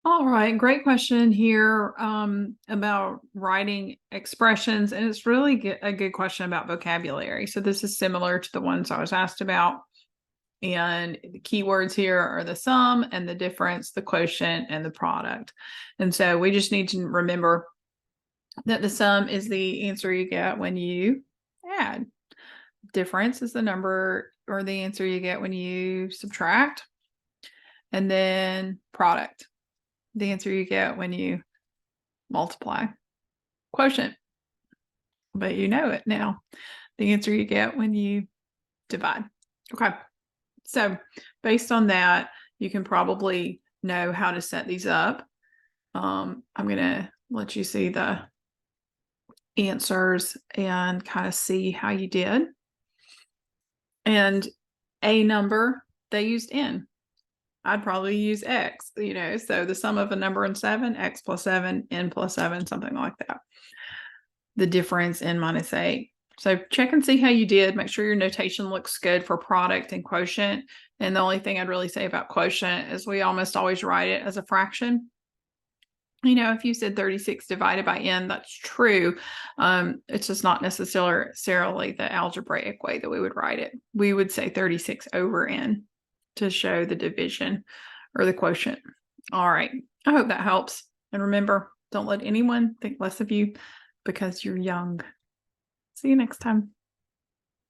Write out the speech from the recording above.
All right, great question here about writing expressions, and it's really a good question about vocabulary. So this is similar to the ones I was asked about, and the keywords here are the sum and the difference, the quotient, and the product. And so we just need to remember that the sum is the answer you get when you add. Difference is the number or the answer you get when you subtract, and then product, the answer you get when you multiply. Quotient, but you know it now, the answer you get when you divide. Okay, so based on that, you can probably know how to set these up. I'm going to let you see the answers and kind of see how you did. And a number, they used n. I'd probably use x, so the sum of a number and 7, x plus 7, n plus 7, something like that. The difference, n minus 8. So check and see how you did. Make sure your notation looks good for product and quotient. And the only thing I'd really say about quotient is we almost always write it as a fraction. If you said 36 divided by n, that's true. It's just not necessarily the algebraic way that we would write it. We would say 36 over n to show the division or the quotient. All right. I hope that helps. And remember, don't let anyone think less of you because you're young. See you next time.